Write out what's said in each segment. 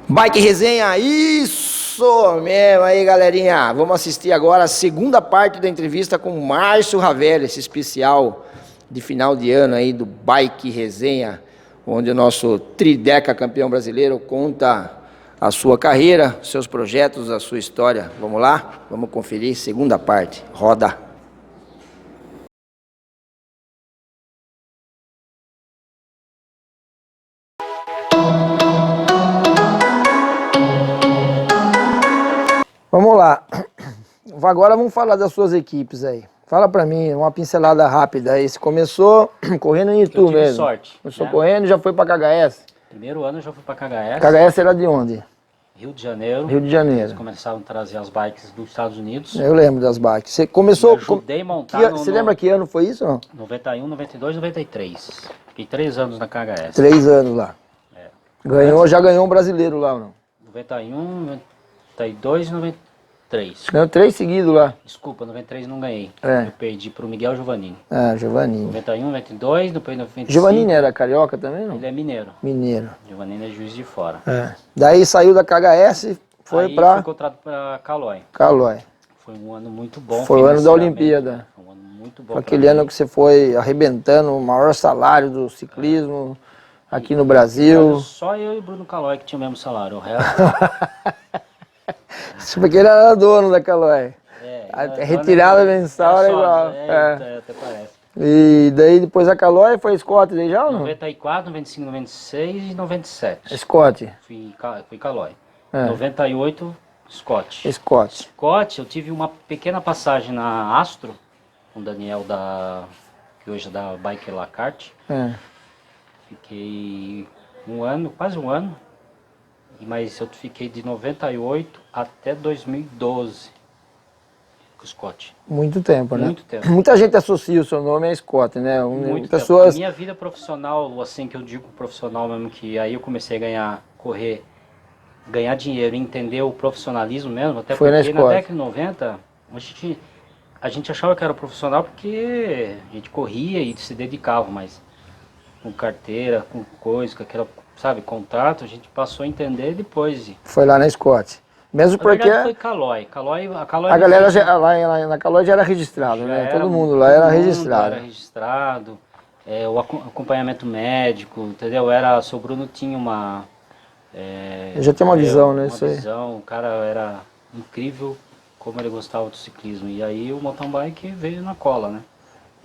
Bike Resenha, isso mesmo aí, galerinha. Vamos assistir agora a segunda parte da entrevista com o Márcio Ravelli, esse especial de final de ano aí do Bike Resenha, onde o nosso trideca campeão brasileiro conta a sua carreira, seus projetos, a sua história. Vamos lá? Vamos conferir, segunda parte. Roda! Vamos lá. Agora vamos falar das suas equipes aí. Fala pra mim, uma pincelada rápida aí. Você começou correndo em Itu mesmo? Sorte. Começou correndo e já foi pra KHS? Primeiro ano eu já fui pra KHS. KHS era de onde? Rio de Janeiro. Rio de Janeiro. Eles começaram a trazer as bikes dos Estados Unidos. Eu lembro das bikes. Você começou... Eu ajudei a montar Você lembra que ano foi isso ou não? 91, 92, 93. Fiquei 3 anos na KHS. 3 anos lá. É. Já ganhou um brasileiro lá ou não? 91, 92 e 93. Ganhou 3 seguidos lá. Desculpa, 93 não ganhei. É. Eu perdi pro Miguel Giovannini. Ah, Giovannini. 91, 92, depois 95. Giovannini era carioca também, não? Ele é mineiro. Mineiro. Giovannini é Juiz de Fora. É. Daí saiu da KHS, foi Aí pra fui contratado pra Calói. Calói. Foi um ano muito bom. Foi o ano da financeiramente. Olimpíada. Foi um ano muito bom. Foi aquele ano que você foi arrebentando o maior salário do ciclismo aqui no Brasil. Só eu e o Bruno Calói que tinha o mesmo salário. O resto. Porque ele era dono da Calói. A retirada mensal era igual. Até parece. E daí depois a Calói foi Scott daí já ou não? 94, 95, 96 e 97. Scott. Fui Calói. É. 98, Scott. Scott. Scott, eu tive uma pequena passagem na Astro, com o Daniel que hoje é da Bike Lacarte. É. Fiquei um ano, quase um ano. Mas eu fiquei de 98 até 2012 com o Scott. Muito tempo, né? Muito tempo. Muita gente associa o seu nome a Scott, né? Muito Pessoas... tempo. A minha vida profissional, assim que eu digo profissional mesmo, que aí eu comecei a ganhar dinheiro, entender o profissionalismo mesmo, até foi porque na década de 90 a gente achava que era profissional porque a gente corria e se dedicava, mas com carteira, com coisa, com aquela, sabe, contrato, a gente passou a entender depois. Foi lá na Scott. Mesmo porque... Na verdade foi Calói. A galera lá na Calói já era registrado, né? Todo mundo lá era registrado. Era registrado. O acompanhamento médico, entendeu? O seu Bruno tinha uma... já tem uma visão, né? Uma visão, o cara era incrível como ele gostava do ciclismo. E aí o mountain bike veio na cola, né?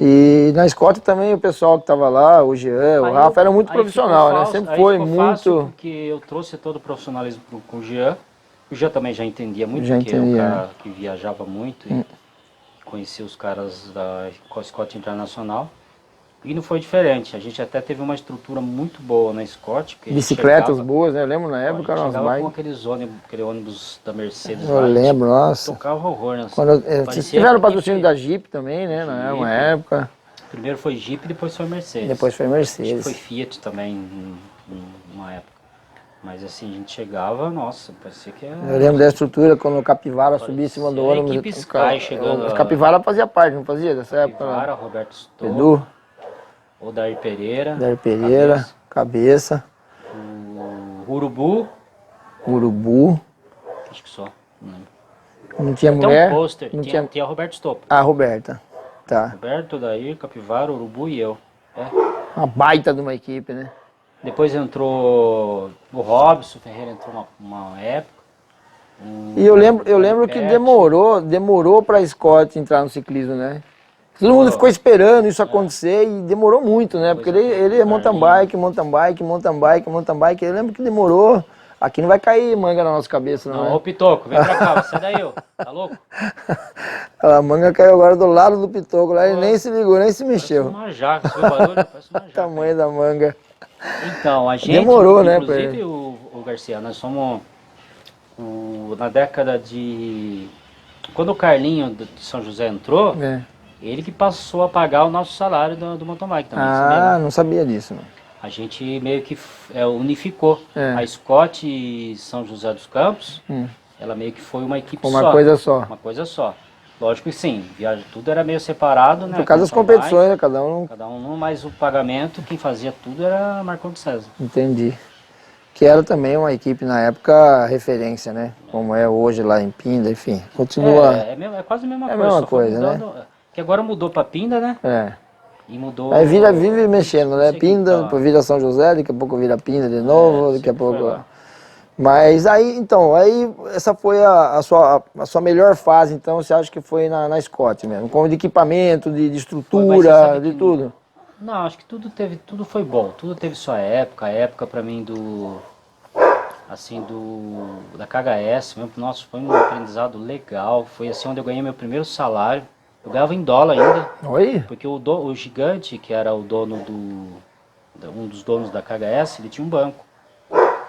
E na Scott também o pessoal que estava lá, o Jean, o Rafa, era muito profissional, né? Sempre foi muito... Porque eu trouxe todo o profissionalismo com o Jean. O Jean também já entendia muito, porque entendia. é um cara que viajava muito e conhecia os caras da Scott Internacional. E não foi diferente, a gente até teve uma estrutura muito boa na Scott. Bicicletas boas, né? Eu lembro na época, eram as bikes. Com aquele ônibus da Mercedes. Eu lembro, nossa. Tocava horror, né? Vocês tiveram o patrocínio da Jeep também, né? Na uma época. Primeiro foi Jeep, depois foi Mercedes. Depois foi Mercedes. Acho que foi Fiat também, numa época. Mas assim, a gente chegava, nossa, parecia que era... Eu lembro da estrutura, quando o Capivara subia em cima do ônibus. Equipe Sky chegando... O Capivara fazia parte, não fazia dessa época? Capivara, Roberto Stoll, Edu. Odair Pereira. Cabeça. O Urubu. Acho que só, não lembro. Não tinha mulher? Tem um pôster, tinha Roberto Stopp. Ah, Roberta. Tá. Roberto, Odair, Capivara, Urubu e eu. Uma baita de uma equipe, né? Depois entrou o Robson Ferreira, entrou uma época. E eu lembro que demorou pra Scott entrar no ciclismo, né? Todo mundo ficou esperando isso acontecer e demorou muito, né? Porque ele é mountain bike. Eu lembro que demorou. Aqui não vai cair manga na nossa cabeça, não. Não, ô Pitoco, vem pra cá, sai daí, ô. Tá louco? A manga caiu agora do lado do Pitoco lá, ele nem se ligou, nem se mexeu. Parece uma jaca, você viu o barulho? Parece uma jaca. Tamanho da manga. Então, a gente, demorou, né? Inclusive, o Garcia, nós somos na década de... Quando o Carlinho de São José entrou, ele que passou a pagar o nosso salário do mountain bike também. Ah, não sabia disso. Não. A gente meio que unificou. A Scott e São José dos Campos, ela meio que foi uma equipe só. Uma coisa só. Uma coisa só. Lógico que sim, tudo era meio separado, né? Por causa das competições, né? Cada um, mas o pagamento, quem fazia tudo era Marcão de César. Entendi. que era também uma equipe na época referência, né? Como é hoje lá em Pinda, enfim, continua. É quase a mesma É a coisa, mesma só foi coisa, né? mudando, que agora mudou pra Pinda, né? É. E mudou. Aí vive mexendo, não né? sei quem que Pinda, tá lá. depois vira São José, daqui a pouco vira Pinda de novo, daqui a Sempre foi pouco. lá. Mas aí, então, aí essa foi a sua melhor fase, então você acha que foi na Scott mesmo? Como de equipamento, de Foi, mas você estrutura, sabe de que tudo. não, acho que tudo foi bom. Tudo teve sua época. A época pra mim da KHS, mesmo, nossa, foi um aprendizado legal. Foi assim onde eu ganhei meu primeiro salário. Eu ganhava em dólar ainda, Oi? porque o gigante, que era o dono um dos donos da KHS, ele tinha um banco,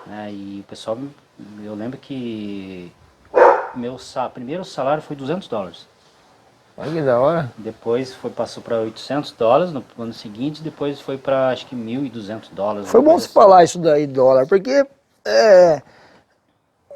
né? E o pessoal, eu lembro que primeiro salário foi $200. Olha que da hora. Depois passou para $800 no ano seguinte, depois foi para acho que $1.200. Foi Uma bom coisa você assim. falar isso daí, dólar, porque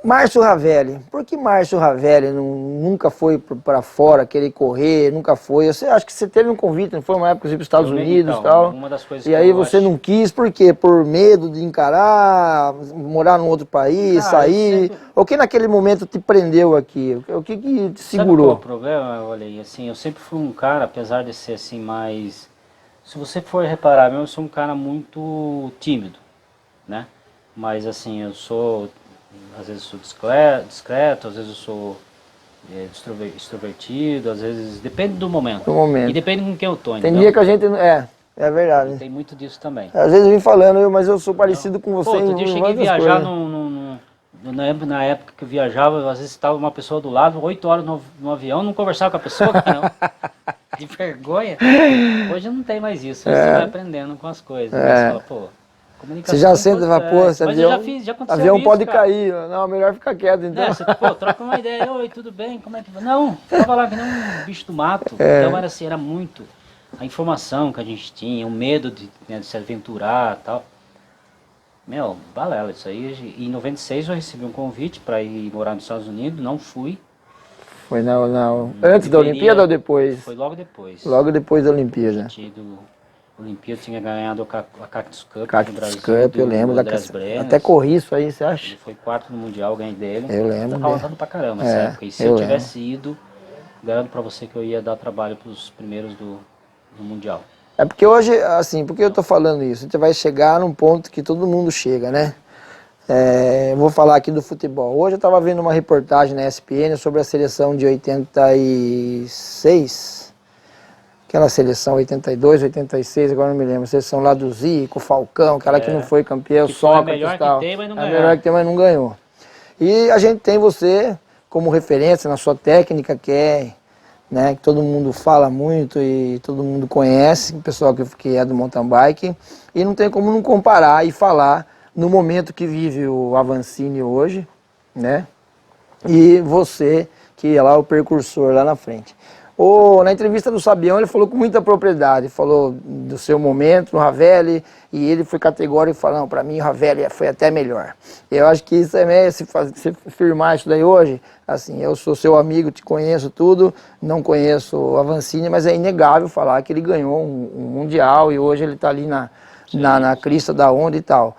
Márcio Ravelli, por que Márcio Ravelli nunca foi para fora querer correr, nunca foi? Você acha que você teve um convite, não foi uma época para os Estados Unidos e Então, tal? uma das coisas E que aí eu você acho. não quis, por quê? Por medo de encarar, morar num outro país, Cara, eu sair? sempre. O que naquele momento te prendeu aqui? O que te Sabe qual é o segurou? problema? Olha aí, assim, eu sempre fui um cara, apesar de ser assim mais. Se você for reparar, mesmo, eu sou um cara muito tímido, né? Mas assim, às vezes eu sou discreto, às vezes eu sou extrovertido, às vezes depende do momento. No E momento. depende com quem eu tô, Tem entendeu? dia que a gente. É E verdade. tem muito disso também. Às vezes eu vim falando, mas eu sou Entendeu? parecido com Pô, você outro dia eu em cheguei a várias viajar coisas. na época que eu viajava, às vezes estava uma pessoa do lado, 8 horas no avião, não conversava com a pessoa, cara, de vergonha. Hoje não tem mais isso, hoje você vai aprendendo com as coisas, né? Você fala, pô, Você já comunicação é senta e fala, pô, importante. esse Mas eu já avião, fiz, já aconteceu avião isso, pode cara. cair. Não, melhor ficar quieto então. Né? Você, pô, troca uma ideia, oi, tudo bem, como é que vai? Não, tava lá que nem um bicho do mato. Então era assim, era muito a informação que a gente tinha, o medo de se aventurar e tal. Meu, balela, isso aí. Em 96 eu recebi um convite para ir morar nos Estados Unidos, não fui. Foi antes da Olimpíada ou depois? Foi logo depois. Logo depois da Eu Olimpíada. tinha tido Olimpíada, tinha ganhado a Cactus Cup aqui no Cactus Brasil, Cup, eu lembro. do Andrés Brenes. Até corri isso aí, você Ele acha? foi quarto no Mundial, eu ganhei dele. Eu lembro Eu tava dele. andando pra caramba nessa época. E se eu tivesse ido, garanto pra você que eu ia dar trabalho pros primeiros do Mundial. É porque hoje, assim, por que eu tô falando isso? Você vai chegar num ponto que todo mundo chega, né? Eu vou falar aqui do futebol. Hoje eu estava vendo uma reportagem na ESPN sobre a seleção de 86, aquela seleção 82, 86, agora não me lembro, a seleção lá do Zico, Falcão, aquela que não foi campeão, Que foi a Sócrates melhor e tal. que tem, mas não A ganhou. melhor que tem, mas não ganhou. E a gente tem você como referência na sua técnica, que todo mundo fala muito e todo mundo conhece, o pessoal que é do mountain bike, e não tem como não comparar e falar no momento que vive o Avancini hoje, né? E você, que é lá o precursor lá na frente. Na entrevista do Sabião, ele falou com muita propriedade, falou do seu momento no Ravelli, e ele foi categórico e falou, não, para mim o Ravelli foi até melhor. Eu acho que isso é, se firmar isso daí hoje, assim, eu sou seu amigo, te conheço tudo, não conheço o Avancini, mas é inegável falar que ele ganhou um Mundial e hoje ele está ali na crista da onda e tal.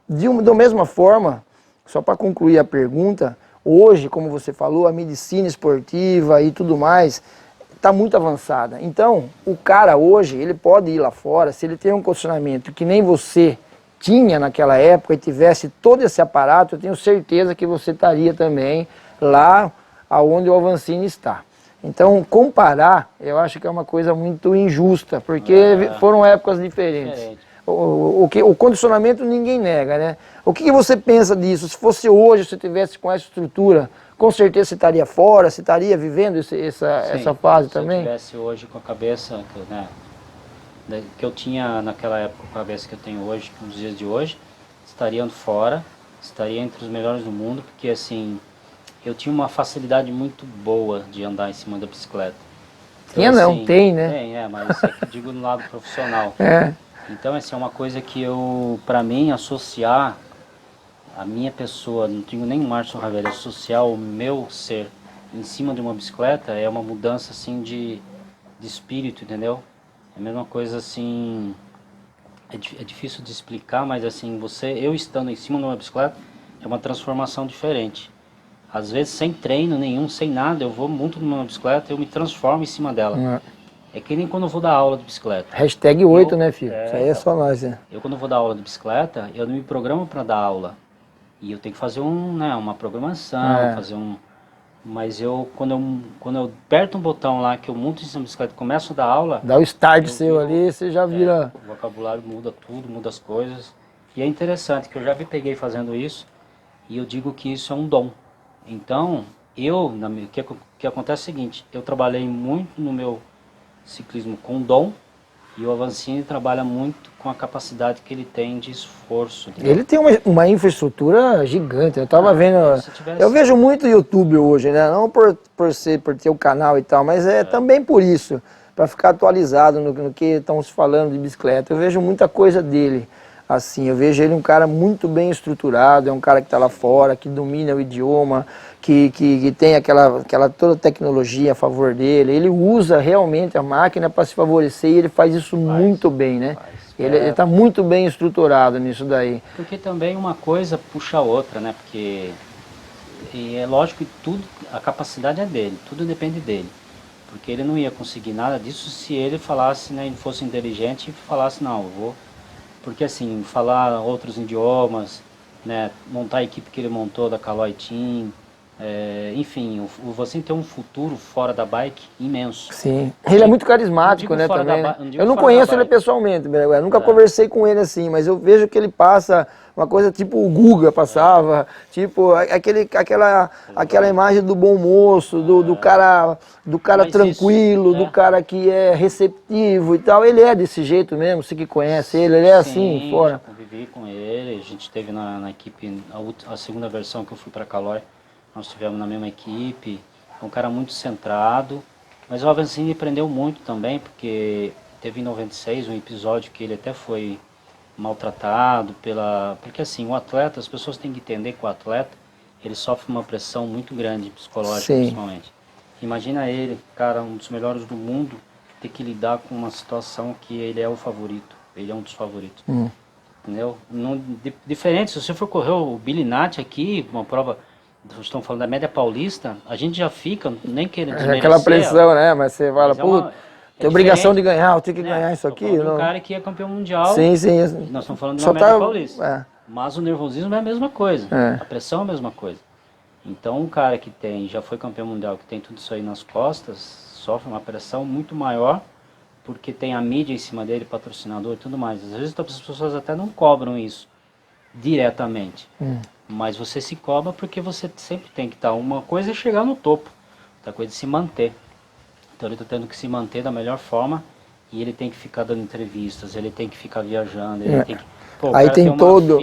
Da mesma forma, só para concluir a pergunta, hoje, como você falou, a medicina esportiva e tudo mais está muito avançada. Então, o cara hoje, ele pode ir lá fora, se ele tem um condicionamento que nem você tinha naquela época e tivesse todo esse aparato, eu tenho certeza que você estaria também lá aonde o Avancini está. Então, comparar, eu acho que é uma coisa muito injusta, porque foram épocas diferentes. O condicionamento ninguém nega, né? O que você pensa disso? Se fosse hoje, se tivesse com essa estrutura, com certeza você estaria fora, você estaria vivendo essa fase também? Se eu tivesse hoje com a cabeça que eu tinha naquela época, com a cabeça que eu tenho hoje, nos dias de hoje, estaria fora, estaria entre os melhores do mundo, porque assim, eu tinha uma facilidade muito boa de andar em cima da bicicleta. Então, assim, tem, né? Tem, mas é que digo no lado profissional. É. Então, assim, é uma coisa que pra mim, associar a minha pessoa, não tenho nem o Márcio Ravelli, associar o meu ser em cima de uma bicicleta é uma mudança, assim, de espírito, entendeu? É a mesma coisa, assim, é difícil de explicar, mas assim, eu estando em cima de uma bicicleta, é uma transformação diferente. Às vezes, sem treino nenhum, sem nada, eu vou muito numa bicicleta, eu me transformo em cima dela. É que nem quando eu vou dar aula de bicicleta. Hashtag 8, né, filho? Isso aí é então, só nós, né? Eu, quando eu vou dar aula de bicicleta, eu não me programo para dar aula. E eu tenho que fazer uma programação, Mas quando eu aperto um botão lá, que eu monto em cima da bicicleta e começo a dar aula... Dá o start seu ali, você já vira... O vocabulário muda tudo, muda as coisas. E é interessante que eu já me peguei fazendo isso, e eu digo que isso é um dom. Então, o que acontece é o seguinte, eu trabalhei muito no meu ciclismo com dom, e o Avancini trabalha muito com a capacidade que ele tem de esforço. Ele tem uma infraestrutura gigante. Eu tava vendo... Eu vejo muito YouTube hoje, né? Não por ter o canal e tal, mas também por isso. Para ficar atualizado no que estão se falando de bicicleta. Eu vejo muita coisa dele. Assim, eu vejo ele um cara muito bem estruturado, é um cara que está lá fora, que domina o idioma, que tem aquela toda tecnologia a favor dele. Ele usa realmente a máquina para se favorecer e ele faz isso muito bem, né? Ele está muito bem estruturado nisso daí. Porque também uma coisa puxa a outra, né? Porque é lógico que tudo, a capacidade é dele, tudo depende dele. Porque ele não ia conseguir nada disso se ele falasse, né, ele fosse inteligente e falasse, não, eu vou... Porque assim, falar outros idiomas, né, montar a equipe que ele montou da Caloi Team, enfim, você tem um futuro fora da bike imenso. Sim, ele é muito carismático, né, também. Eu não conheço ele pessoalmente, eu nunca conversei com ele assim, mas eu vejo que ele passa uma coisa tipo o Guga passava, tipo aquela imagem do bom moço, do cara tranquilo, do cara que é receptivo e tal. Ele é desse jeito mesmo, você que conhece ele é assim, fora. Eu convivi com ele, a gente teve na equipe, a segunda versão que eu fui para Caloi, nós estivemos na mesma equipe, um cara muito centrado, mas o Avancini me prendeu muito também, porque teve em 96 um episódio que ele até foi maltratado porque assim, o atleta, as pessoas têm que entender que o atleta, ele sofre uma pressão muito grande, psicológica principalmente. Imagina ele, cara, um dos melhores do mundo, ter que lidar com uma situação que ele é o favorito, ele é um dos favoritos. Entendeu? Diferente, se você for correr o Billy Nath aqui, uma prova... Estão falando da média paulista, a gente já fica, nem querendo desmerecer. Aquela pressão, né? Mas você fala, pô, tem obrigação de ganhar, eu tenho que ganhar isso aqui. Um cara que é campeão mundial. Sim. Nós estamos falando de uma média paulista. Mas o nervosismo é a mesma coisa, a pressão é a mesma coisa. Então um cara que já foi campeão mundial, que tem tudo isso aí nas costas, sofre uma pressão muito maior, porque tem a mídia em cima dele, patrocinador e tudo mais. Às vezes as pessoas até não cobram isso diretamente. Mas você se cobra porque você sempre tem que estar... Uma coisa é chegar no topo, outra coisa é se manter. Então ele está tendo que se manter da melhor forma e ele tem que ficar dando entrevistas, ele tem que ficar viajando, ele tem que... Pô, aí tem toda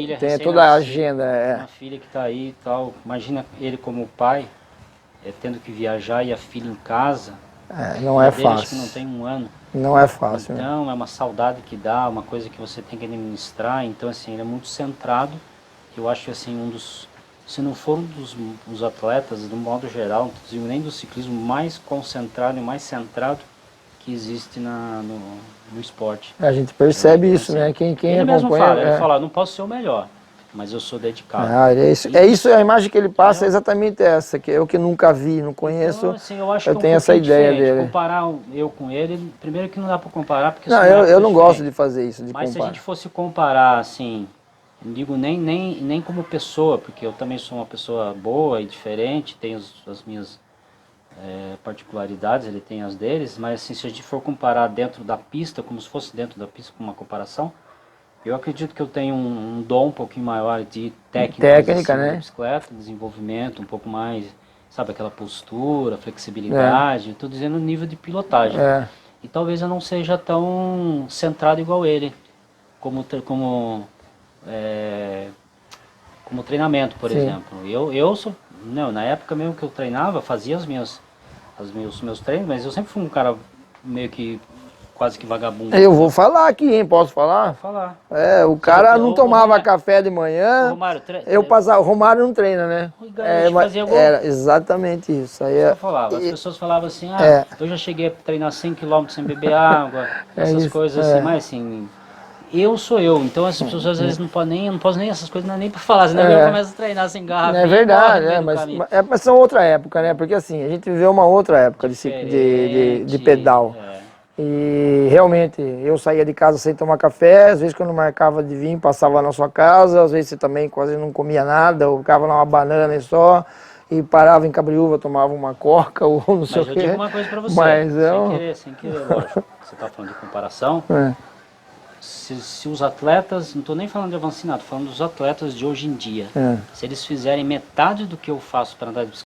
a agenda. Uma filha que está aí e tal. Imagina ele como pai, tendo que viajar e a filha em casa. Não é fácil. Acho que não tem um ano. Não é fácil. Então é uma saudade que dá, uma coisa que você tem que administrar. Então assim, ele é muito centrado. Eu acho que assim, se não for dos atletas, do modo geral, nem do ciclismo, mais concentrado e mais centrado que existe no esporte. A gente percebe isso, né? Quem ele mesmo acompanha... Ele fala, não posso ser o melhor, mas eu sou dedicado. Isso, a imagem que ele passa é exatamente essa, que eu que nunca vi, não conheço, então, assim, eu acho que tenho essa ideia dele. Comparar eu com ele, primeiro que não dá para comparar, porque... Não, eu não gosto de fazer isso, de comparar. Mas se a gente fosse comparar, assim... Não digo nem como pessoa, porque eu também sou uma pessoa boa e diferente, tenho as minhas particularidades, ele tem as deles, mas assim, se a gente for comparar dentro da pista, como se fosse dentro da pista, com uma comparação, eu acredito que eu tenho um dom um pouquinho maior de técnica, né? Bicicleta, desenvolvimento, um pouco mais, sabe, aquela postura, flexibilidade, estou dizendo no nível de pilotagem. E talvez eu não seja tão centrado igual ele, como treinamento, por exemplo. Eu sou, não, na época mesmo que eu treinava, fazia os meus treinos, mas eu sempre fui um cara meio que quase que vagabundo. Eu vou falar aqui, hein? Posso falar? Vou falar. O cara não tomava café de manhã. O Romário não treina, né? Fazia gol. Era exatamente isso. Aí eu falava. As pessoas falavam assim, eu já cheguei a treinar 100 km sem beber água, essas coisas assim, mas assim... eu sou eu. Então as pessoas às vezes não posso nem essas coisas, não é nem pra falar, senão É. eu começo a treinar sem garrafa. É verdade, mas são outra época, né? Porque assim, a gente viveu uma outra época de pedal. E realmente, eu saía de casa sem tomar café, às vezes quando marcava de vir, passava na sua casa, às vezes você também quase não comia nada, ou ficava lá uma banana e só, e parava em Cabriúva, tomava uma coca ou não sei o quê. Mas eu digo uma coisa pra você, Mas sem querer, lógico, você tá falando de comparação, É. se os atletas, não estou nem falando de avancinado, falando dos atletas de hoje em dia, É. se eles fizerem metade do que eu faço para andar de bicicleta,